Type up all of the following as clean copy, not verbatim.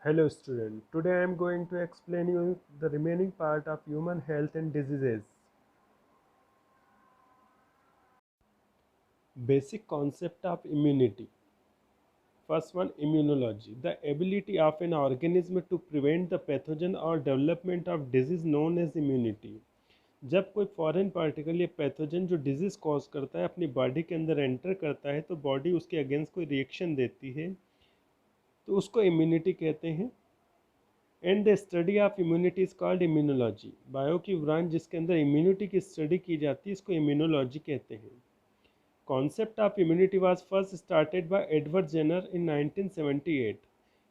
Hello student, today I am going to explain you the remaining part of human health and diseases. Basic concept of immunity. First one, immunology. The ability of an organism to prevent the pathogen or development of disease known as immunity. जब कोई foreign particle या pathogen जो disease cause करता है अपनी body के अंदर enter करता है तो बॉडी उसके अगेंस्ट कोई रिएक्शन देती है तो उसको इम्यूनिटी कहते हैं। And the study of immunity is called immunology. Bio की ब्रांच जिसके अंदर इम्यूनिटी की स्टडी की जाती है इसको इम्यूनोलॉजी कहते हैं। Concept of immunity was first started by Edward Jenner in 1978।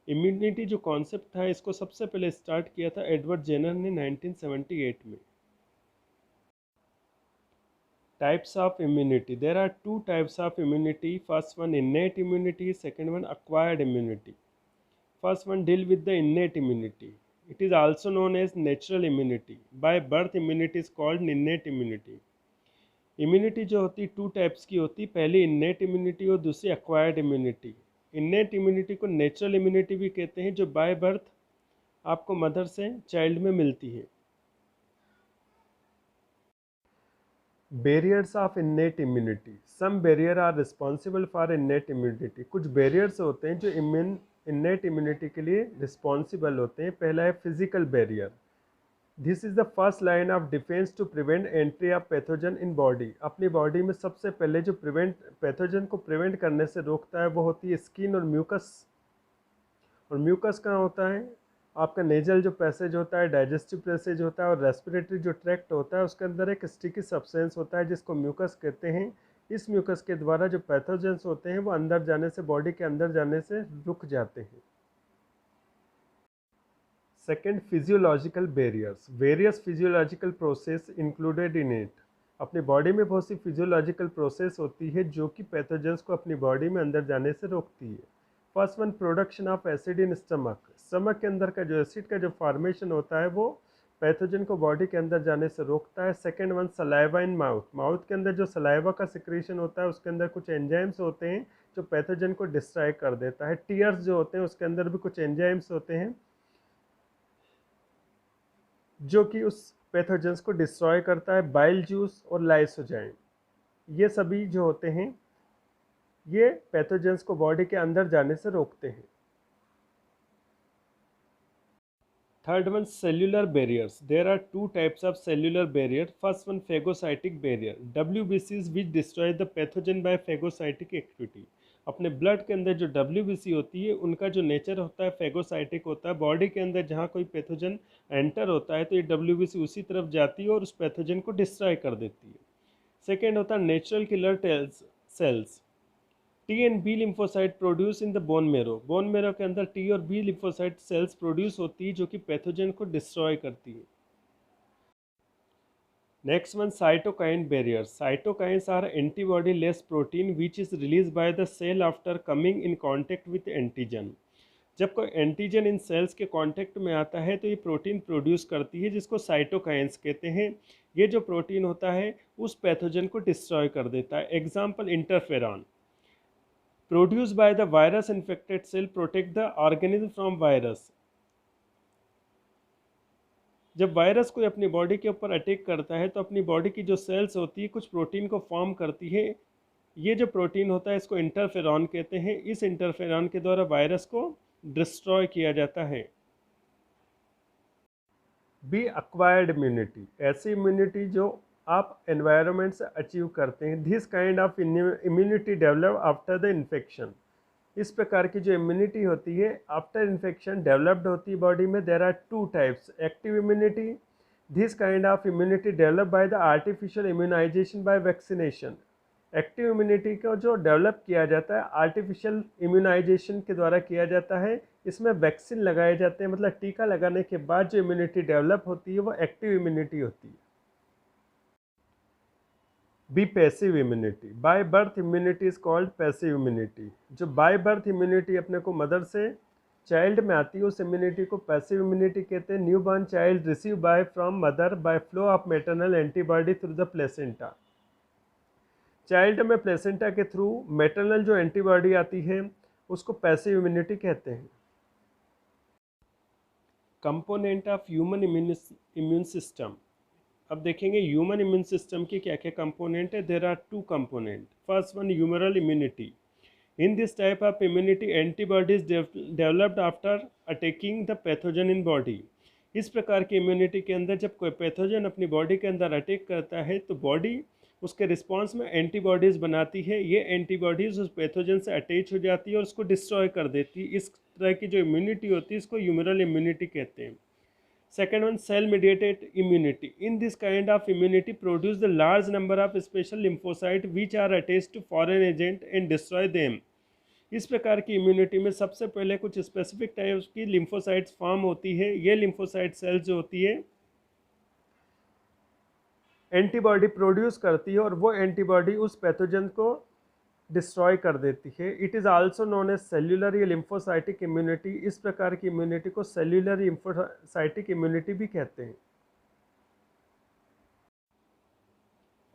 Immunity जो कॉन्सेप्ट था इसको सबसे पहले स्टार्ट किया था एडवर्ड जेनर ने 1978 में। Types of immunity, there are two types of immunity. First one innate immunity, second one acquired immunity. First one deal with the innate immunity. It is also known as natural immunity. By birth immunity is called innate immunity. Immunity जो होती है two types की होती है, पहली innate immunity और दूसरी acquired immunity. Innate immunity को नेचुरल इम्यूनिटी भी कहते हैं जो बाय बर्थ आपको मदर से चाइल्ड में मिलती है। Barriers of innate immunity, some barrier are responsible for innate immunity. कुछ बैरियर्स होते हैं जो इन्नेट इम्यूनिटी के लिए रिस्पॉन्सिबल होते हैं। पहला है physical barrier. This is the first line of defence to prevent entry of pathogen in body. अपनी बॉडी में सबसे पहले जो पैथोजन को प्रिवेंट करने से रोकता है वो होती है स्किन और म्यूकस। और म्यूकस कहाँ होता है? आपका नेजल जो पैसेज होता है, डाइजेस्टिव पैसेज होता है और रेस्पिरेटरी जो ट्रैक्ट होता है उसके अंदर एक स्टिकी सब्सटेंस होता है जिसको म्यूकस कहते हैं। इस म्यूकस के द्वारा जो पैथोजेंस होते हैं वो अंदर जाने से, बॉडी के अंदर जाने से रुक जाते हैं। Second, physiological barriers. Various physiological process included in it. अपनी बॉडी में बहुत सी फिजियोलॉजिकल प्रोसेस होती है जो कि पैथोजेंस को अपनी बॉडी में अंदर जाने से रोकती है। First one, production of acid in stomach. Stomach के अंदर का जो एसिड का जो फॉर्मेशन होता है वो पैथोजन को बॉडी के अंदर जाने से रोकता है। Second one, saliva in mouth. Mouth के अंदर जो सलाइवा का सिक्रीशन होता है उसके अंदर कुछ एंजाइम्स होते हैं जो पैथोजन को डिस्ट्रॉय कर देता है। टीयर्स जो होते हैं उसके अंदर भी कुछ एंजाइम्स होते हैं जो कि उस पैथोजेंस को डिस्ट्रॉय करता है। बाइल जूस और लाइसोजाइम, ये सभी जो होते हैं ये पैथोजेंस को बॉडी के अंदर जाने से रोकते हैं। Third one, cellular barriers. There are two types of cellular barrier. First one, phagocytic barrier. WBCs which destroy the pathogen by phagocytic activity. अपने ब्लड के अंदर जो WBC होती है उनका जो नेचर होता है फेगोसाइटिक होता है। बॉडी के अंदर जहाँ कोई पैथोजन एंटर होता है तो ये WBC उसी तरफ जाती है और उस पैथोजन को डिस्ट्रॉय कर देती है। सेकेंड होता है natural killer cells. T and B lymphocyte produce in the bone marrow. Bone marrow के अंदर टी और बी लिम्फोसाइट सेल्स प्रोड्यूस होती है जो कि पैथोजन को डिस्ट्रॉय करती है। Next one, cytokine barriers. Cytokines are antibody less protein which is release by the cell after coming in contact with antigen. जब कोई एंटीजन इन सेल्स के कांटेक्ट में आता है तो ये प्रोटीन प्रोड्यूस करती है जिसको साइटोकाइंस कहते हैं। ये जो प्रोटीन होता है उस पैथोजन को डिस्ट्रॉय कर देता है। Example, interferon produced by the virus infected cell protect the organism from virus। जब वायरस कोई अपनी बॉडी के ऊपर अटैक करता है तो अपनी बॉडी की जो सेल्स होती है कुछ प्रोटीन को फॉर्म करती है। ये जो प्रोटीन होता है इसको इंटरफेरॉन कहते हैं। इस इंटरफेरॉन के द्वारा वायरस को डिस्ट्रॉय किया जाता है। बी एक्वायर्ड इम्यूनिटी, ऐसी इम्यूनिटी जो आप एनवायरनमेंट से अचीव करते हैं। This kind of immunity develop after the infection. इस प्रकार की जो इम्यूनिटी होती है आफ्टर इन्फेक्शन डेवलप्ड होती है बॉडी में। There are two types, active immunity. This kind of immunity develop by the artificial immunisation by vaccination. Active immunity को जो डेवलप किया जाता है आर्टिफिशियल इम्यूनाइजेशन के द्वारा किया जाता है। इसमें वैक्सीन लगाए जाते हैं, मतलब टीका लगाने के बाद जो इम्यूनिटी डेवलप होती है वो एक्टिव इम्यूनिटी होती है। B passive immunity. By birth immunity is called passive immunity. जो बाय बर्थ इम्यूनिटी अपने को मदर से चाइल्ड में आती है उस इम्यूनिटी को पैसिव इम्यूनिटी कहते हैं। New born child receive by from mother by flow of maternal antibody through the placenta. Child में प्लेसेंटा के थ्रू मैटरनल जो एंटीबॉडी आती है उसको पैसिव इम्यूनिटी कहते हैं। Component of human immune system. अब देखेंगे ह्यूमन इम्यून सिस्टम की क्या क्या कंपोनेंट है। There are two component. First one humoral immunity. In this type of immunity antibodies developed after attacking the pathogen in body. इस प्रकार की इम्यूनिटी के अंदर जब कोई पैथोजन अपनी बॉडी के अंदर अटैक करता है तो बॉडी उसके रिस्पॉन्स में एंटीबॉडीज़ बनाती है। ये एंटीबॉडीज़ उस पैथोजन से अटैच हो जाती है और उसको डिस्ट्रॉय कर देती है। इस तरह की जो इम्यूनिटी होती है इसको ह्यूमरल इम्यूनिटी कहते हैं। Second one, cell mediated immunity. In this kind of immunity produce the large number of special lymphocytes which are attached to foreign agent and destroy them. इस प्रकार की इम्यूनिटी में सबसे पहले कुछ स्पेसिफिक टाइप्स की लिम्फोसाइट्स फॉर्म होती है। ये लिम्फोसाइट सेल्स जो होती है एंटीबॉडी प्रोड्यूस करती है और वो एंटीबॉडी उस पैथोजन को डिस्ट्रॉय कर देती है। It is also known as cellular या लिम्फोसाइटिक इम्यूनिटी। इस प्रकार की इम्यूनिटी को सेल्यूलर लिम्फोसाइटिक इम्यूनिटी भी कहते हैं।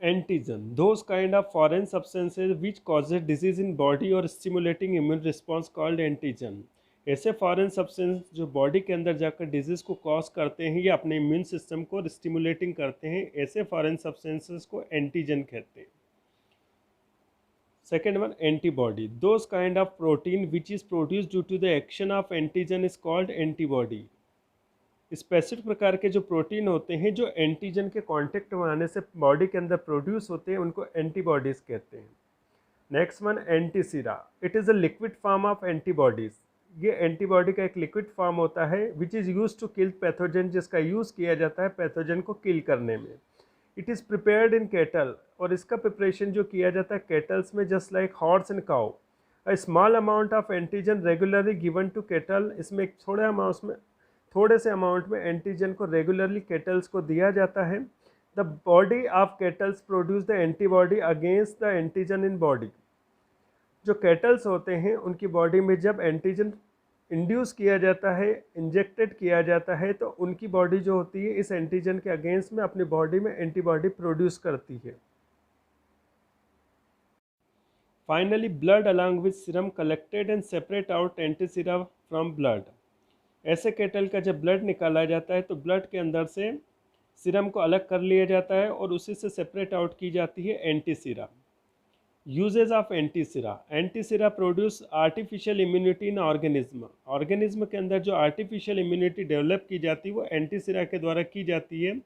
Antigen, those kind of foreign substances which causes disease in body और stimulating immune response called antigen. ऐसे फॉरेन सब्सटेंस जो बॉडी के अंदर जाकर डिजीज़ को कॉज करते हैं या अपने इम्यून सिस्टम को स्टिमुलेटिंग करते हैं, ऐसे फॉरेन सब्सटेंसेस को एंटीजन कहते हैं। Second one, antibody. Those kind of protein which is produced due to the action of antigen is called antibody. Specific प्रकार के जो प्रोटीन होते हैं जो एंटीजन के कांटेक्ट में आने से बॉडी के अंदर प्रोड्यूस होते हैं उनको एंटीबॉडीज कहते हैं। Next one, antisera. It is a liquid form of antibodies. ये एंटीबॉडी का एक लिक्विड फॉर्म होता है which is use to kill pathogen, जिसका यूज़ किया जाता है पैथोजन को किल करने में। It is prepared in cattle, और इसका प्रिपरेशन जो किया जाता है कैटल्स में, just like horse and cow. A small amount of antigen regularly given to cattle. इसमें एक थोड़े से अमाउंट में एंटीजन को रेगुलरली कैटल्स को दिया जाता है। The body of kettles produce the antibody against the antigen in body. जो कैटल्स होते हैं उनकी बॉडी में जब एंटीजन इंड्यूस किया जाता है, इंजेक्टेड किया जाता है, तो उनकी बॉडी जो होती है इस एंटीजन के अगेंस्ट में अपनी बॉडी में एंटीबॉडी प्रोड्यूस करती है। Finally, blood along with serum collected and separate out antisera from blood. ऐसे कैटल का जब ब्लड निकाला जाता है तो ब्लड के अंदर से सीरम को अलग कर लिया जाता है और उसी से सेपरेट आउट की जाती है antisera. Uses of antisera. Antisera produce artificial immunity in organism. Organism के अंदर जो आर्टिफिशियल इम्यूनिटी डेवलप की जाती है वो एंटीसीरा के द्वारा की जाती है।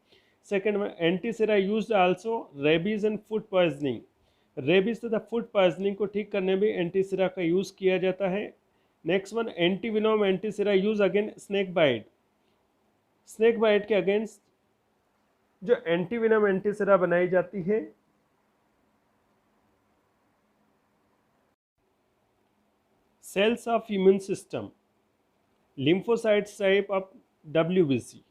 सेकेंड में, antisera used also rabies and food poisoning. Rabies तथा फूड पॉइजनिंग को ठीक करने में एंटीसीरा का यूज़ किया जाता है। Next one, antivenom antisera use again snake bite. Snake bite के अगेंस्ट जो एंटीविनम एंटीसीरा बनाई जाती है। Cells of immune system. Lymphocytes type of WBC।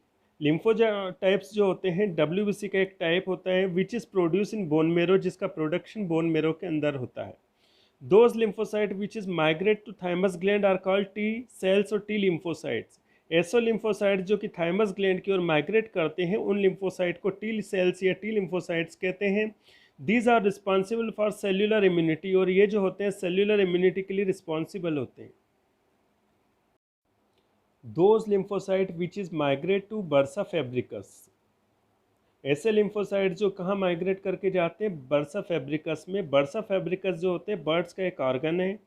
Lymphocytes जो होते हैं WBC का एक टाइप होता है which is produce in bone marrow, जिसका प्रोडक्शन बोन मेरो के अंदर होता है। Those lymphocyte which is migrate to thymus gland are called T cells और टी लिम्फोसाइट्स। ऐसे लिम्फोसाइट जो कि थाइमस ग्लैंड की ओर माइग्रेट करते हैं उन लिम्फोसाइट को टी सेल्स या टी लिम्फोसाइट्स कहते हैं। These are responsible for cellular immunity, और ये जो होते हैं सेल्यूलर इम्यूनिटी के लिए रिस्पॉन्सिबल होते हैं। Those lymphocyte which is migrate to bursa fabricius. ऐसे लिम्फोसाइट जो कहाँ माइग्रेट करके जाते हैं, बर्सा फैब्रिकस में। बर्सा फैब्रिकस जो होते हैं बर्ड्स का एक ऑर्गन है,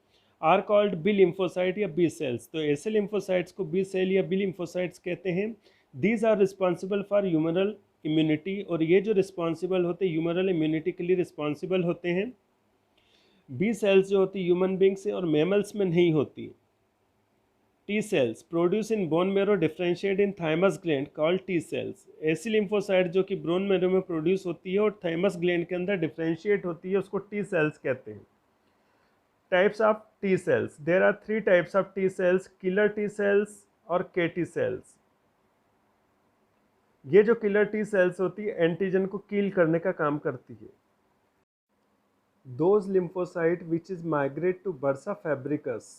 आर कॉल्ड बी लिम्फोसाइट या बी सेल्स। तो ऐसे लिम्फोसाइट्स को बी सेल या बी लिम्फोसाइट्स कहते हैं। These are responsible for humoral immunity, और ये जो रिस्पॉन्सिबल होते हैं ह्यूमरल इम्यूनिटी के लिए रिस्पॉन्सिबल होते हैं। बी सेल्स जो होती है ह्यूमन बींग्स से और मैमल्स में नहीं होती। T cells produce in bone मेरो डिफरेंशिएट इन thymus gland called T sales. ऐसी लिम्फोसाइट जो कि बोन मेरो में प्रोड्यूस होती है और थाइमस ग्लैंड के अंदर डिफरेंशिएट होती है, उसको टी सेल्स कहते हैं। Types of T cells. There are 3 types of T cells, killer T cells और केटी सेल्स। ये जो किलर टी सेल्स होती है एंटीजन को किल करने का काम करती है। Those lymphocyte which is migrate to bursa fabricius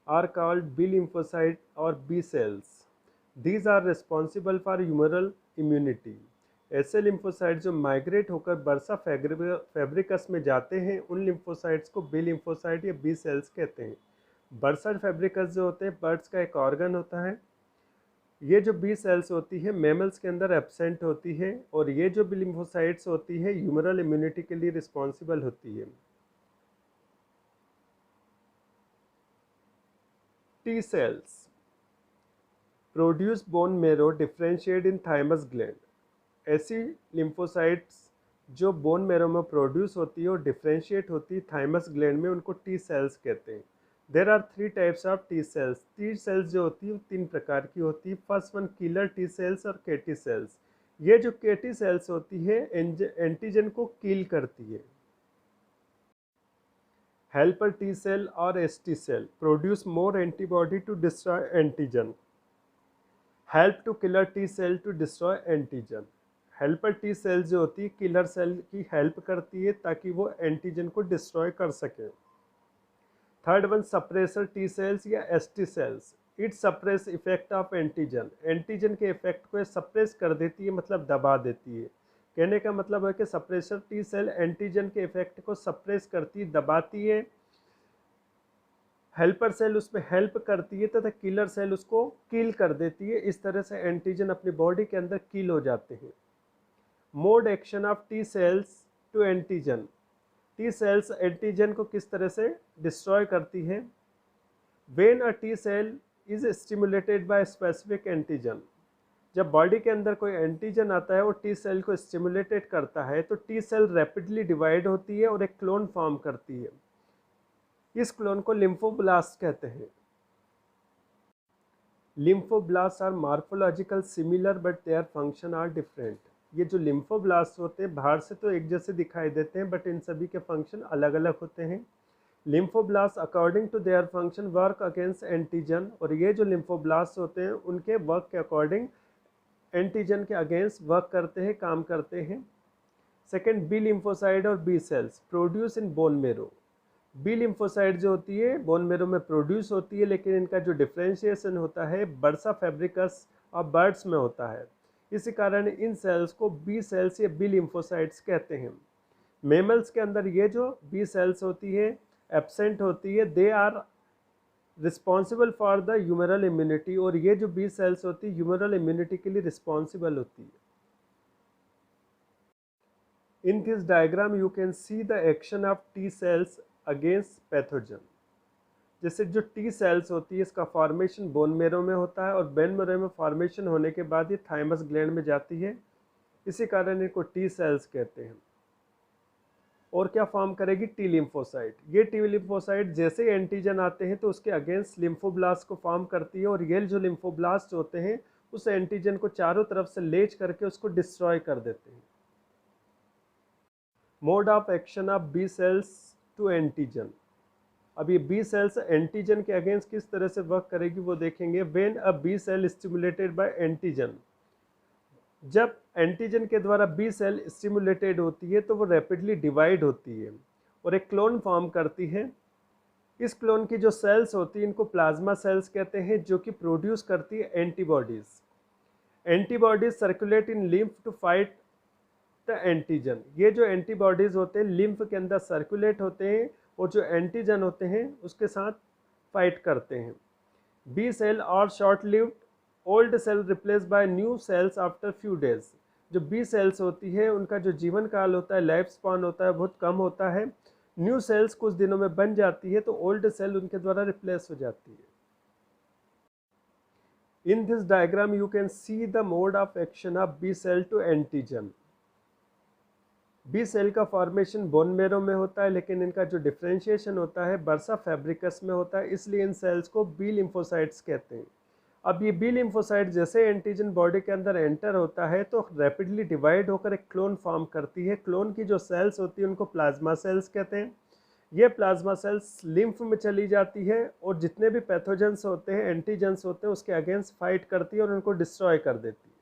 are called B lymphocyte or B cells. These are responsible for humoral immunity. ऐसे लिम्फोसाइट जो माइग्रेट होकर बर्सा फैब्रिकस में जाते हैं उन लिम्फोसाइट्स को बी लिम्फोसाइट या बी सेल्स कहते हैं। बर्सा फैब्रिकस जो होते हैं बर्ड्स का एक ऑर्गन होता है ये जो बी सेल्स होती है मैमल्स के अंदर एब्सेंट होती है, और ये जो बी लिम्फोसाइट्स होती है ह्यूमरल इम्यूनिटी के लिए रिस्पॉन्सिबल होती है। T cells produce bone marrow differentiate in thymus gland. ऐसी लिम्फोसाइट्स जो बोन मेरो में प्रोड्यूस होती है और डिफ्रेंशिएट होती है थाइमस ग्लैंड में, उनको टी सेल्स कहते हैं। There are 3 types of T cells. T cells जो होती है वो 3 प्रकार की होती है। First one killer T cells और केटी सेल्स। ये जो केटी सेल्स होती है एंटीजन को किल करती है। हेल्पर टी सेल और S T cell produce more antibody to destroy antigen. Help to killer T cell to destroy antigen. Helper T cell जो होती है किलर सेल की हेल्प करती है ताकि वो एंटीजन को डिस्ट्रॉय कर सके। Third one suppressor T cells या S T cells. It suppress effect of antigen. Antigen के इफेक्ट को सप्रेस कर देती है, मतलब दबा देती है। कहने का मतलब है कि सप्रेसर टी सेल एंटीजन के इफेक्ट को सप्रेस करती है, दबाती है। हेल्पर सेल उसमें हेल्प करती है तथा किलर सेल उसको किल कर देती है। इस तरह से एंटीजन अपनी बॉडी के अंदर किल हो जाते हैं। Mode action of T cells to antigen. T cells antigen को किस तरह से डिस्ट्रॉय करती है। When a T cell is stimulated by specific antigen. जब बॉडी के अंदर कोई एंटीजन आता है और टी सेल को स्टिमुलेटेड करता है तो टी सेल रैपिडली डिवाइड होती है और एक क्लोन फॉर्म करती है। इस क्लोन को लिम्फोब्लास्ट कहते हैं। Lymphoblast are morphological similar but their function are different. ये जो लिम्फोब्लास्ट होते हैं बाहर से तो एक जैसे दिखाई देते हैं, बट इन सभी के फंक्शन अलग अलग होते हैं। Lymphoblast according to their function work against antigen. और ये जो लिम्फोब्लास्ट होते हैं उनके वर्क के अकॉर्डिंग एंटीजन के अगेंस्ट वर्क करते हैं, काम करते हैं। सेकेंड, बी लिम्फोसाइड और B cells produce in bone marrow. B lymphocyte जो होती है बोन मेरो में प्रोड्यूस होती है, लेकिन इनका जो डिफ्रेंशिएशन होता है बर्सा फेब्रिकस और बर्ड्स में होता है। इसी कारण इन सेल्स को बी सेल्स या बी लिम्फोसाइट्स कहते हैं। मेमल्स के अंदर ये जो बी सेल्स होती है एब्सेंट होती है। They are responsible for the humoral immunity. और ये जो बी सेल्स होती है ह्यूमरल इम्यूनिटी के लिए रिस्पॉन्सिबल होती है। In this diagram you can see the action of T cells against pathogen। जैसे जो T सेल्स होती है इसका फॉर्मेशन बोन मेरो में होता है और बोन मेरो में फॉर्मेशन होने के बाद ये थाइमस ग्लैंड में जाती है। इसी कारण इनको T सेल्स कहते हैं। और क्या फॉर्म करेगी? T lymphocyte. ये टी लिम्फोसाइट जैसे एंटीजन आते हैं तो उसके अगेंस्ट लिम्फोब्लास्ट को फॉर्म करती है, और ये जो लिम्फोब्लास्ट होते हैं उस एंटीजन को चारों तरफ से लेच करके उसको डिस्ट्रॉय कर देते हैं। Mode of action of B cells to antigen. अब ये बी सेल्स एंटीजन के अगेंस्ट किस तरह से वर्क करेगी वो देखेंगे। When a B cell stimulated by antigen. जब एंटीजन के द्वारा बी सेल स्टिमुलेटेड होती है तो वो रैपिडली डिवाइड होती है और एक क्लोन फॉर्म करती है। इस क्लोन की जो सेल्स होती है इनको प्लाज्मा सेल्स कहते हैं, जो कि प्रोड्यूस करती है antibodies. Antibodies circulate in lymph to fight the antigen. ये जो एंटीबॉडीज होते हैं लिम्फ के अंदर सर्कुलेट होते हैं और जो एंटीजन होते हैं उसके साथ फाइट करते हैं। बी सेल और short lived, old cell replace by new cells after few days. जो बी सेल्स होती है उनका जो जीवन काल होता है, लाइफ स्पान होता है, बहुत कम होता है। न्यू सेल्स कुछ दिनों में बन जाती है तो ओल्ड सेल उनके द्वारा रिप्लेस हो जाती है। In this diagram you can see the mode of action of B cell to antigen. B cell का फॉर्मेशन बोन मेरो में होता है, लेकिन इनका जो डिफ्रेंशिएशन होता है बर्सा फैब्रिकस में होता है, इसलिए इन सेल्स को बी लिम्फोसाइट्स कहते हैं। अब ये बी लिम्फोसाइट जैसे एंटीजन बॉडी के अंदर एंटर होता है तो रैपिडली डिवाइड होकर एक क्लोन फॉर्म करती है। क्लोन की जो सेल्स होती है उनको प्लाज्मा सेल्स कहते हैं। ये प्लाज्मा सेल्स लिम्फ में चली जाती है और जितने भी पैथोजेंस होते हैं, एंटीजेंस होते हैं, उसके अगेंस्ट फाइट करती है और उनको डिस्ट्रॉय कर देती है।